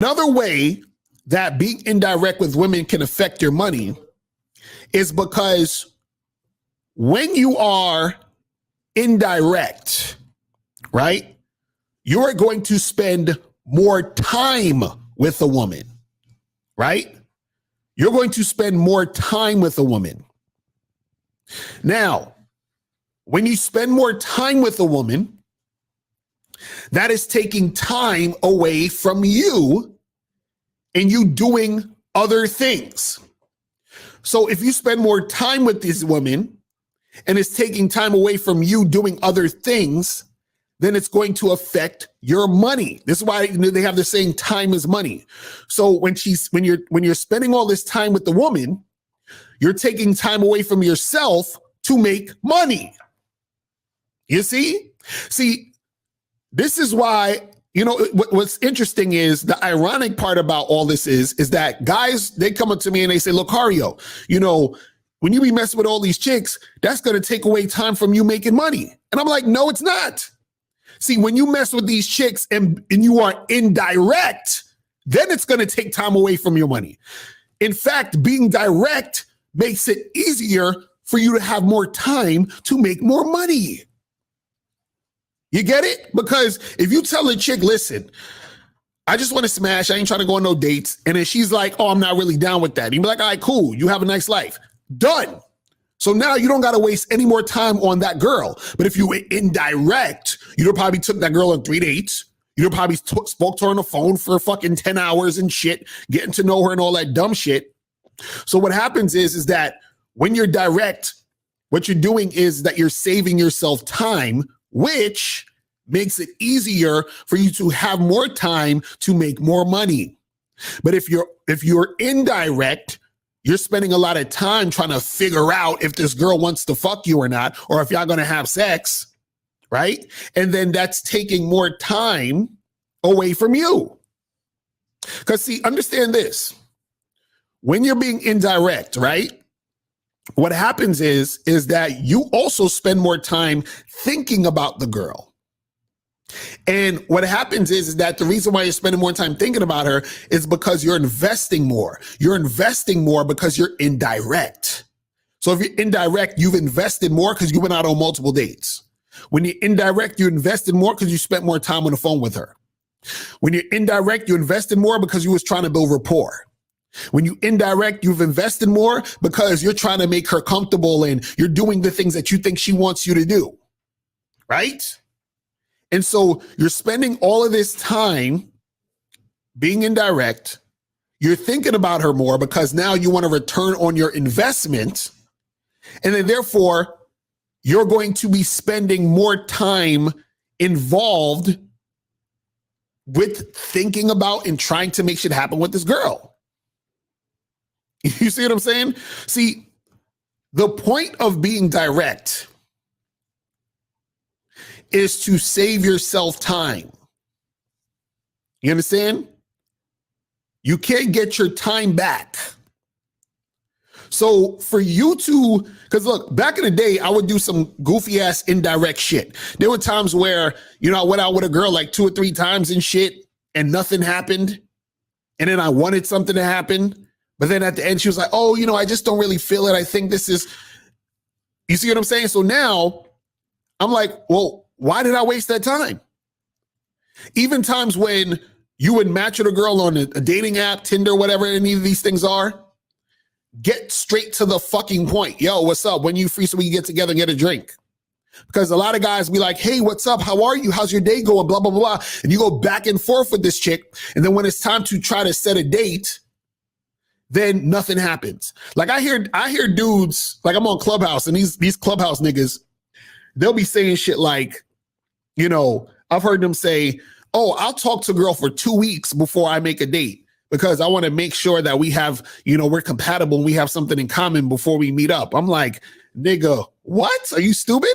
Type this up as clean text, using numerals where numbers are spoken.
Another way that being indirect with women can affect your money is because when you are indirect, right, you are going to spend more time with a woman, right? You're going to spend more time with a woman. Now, when you spend more time with a woman, that is taking time away from you and you doing other things. So if you spend more time with this woman and it's taking time away from you doing other things, then it's going to affect your money. This is why they have the saying, time is money. So when you're spending all this time with the woman, you're taking time away from yourself to make money. You see? See, this is why, what's interesting is the ironic part about all this is that guys, they come up to me and they say, Lucario, when you be messing with all these chicks, that's going to take away time from you making money. And I'm like, no, it's not. See, when you mess with these chicks and you are indirect, then it's going to take time away from your money. In fact, being direct makes it easier for you to have more time to make more money. You get it? Because if you tell a chick, listen, I just want to smash, I ain't trying to go on no dates. And then she's like, oh, I'm not really down with that. You be like, all right, cool. You have a nice life. Done. So now you don't got to waste any more time on that girl. But if you were indirect, you'd probably took that girl on 3 dates. You'd probably spoke to her on the phone for fucking 10 hours and shit, getting to know her and all that dumb shit. So what happens is that when you're direct, what you're doing is that you're saving yourself time, which makes it easier for you to have more time to make more money. But if you're indirect, you're spending a lot of time trying to figure out if this girl wants to fuck you or not, or if y'all going to have sex, right? And then that's taking more time away from you. Because see, understand this. When you're being indirect, right? What happens is that you also spend more time thinking about the girl. And what happens is that the reason why you're spending more time thinking about her is because you're investing more. You're investing more because you're indirect. So if you're indirect, you've invested more because you went out on multiple dates. When you're indirect, you invested more because you spent more time on the phone with her. When you're indirect, you invested more because you was trying to build rapport. When you indirect, you've invested more because you're trying to make her comfortable and you're doing the things that you think she wants you to do, right? And so you're spending all of this time being indirect. You're thinking about her more because now you want to return on your investment. And then therefore, you're going to be spending more time involved with thinking about and trying to make shit happen with this girl. You see what I'm saying? See, the point of being direct is to save yourself time. You understand? You can't get your time back. So for you to, because look, back in the day, I would do some goofy ass indirect shit. There were times where, I went out with a girl like 2 or 3 times and shit and nothing happened. And then I wanted something to happen. But then at the end, she was like, oh, I just don't really feel it. I think this is, you see what I'm saying? So now I'm like, well, why did I waste that time? Even times when you would match with a girl on a dating app, Tinder, whatever any of these things are, get straight to the fucking point. Yo, what's up? When you free so we can get together and get a drink? Because a lot of guys be like, hey, what's up? How are you? How's your day going? Blah, blah, blah, blah. And you go back and forth with this chick. And then when it's time to try to set a date, then nothing happens. Like I hear dudes, like I'm on Clubhouse and these Clubhouse niggas, they'll be saying shit like, I've heard them say, oh, I'll talk to a girl for 2 weeks before I make a date because I want to make sure that we have, we're compatible and we have something in common before we meet up. I'm like, nigga, what? Are you stupid?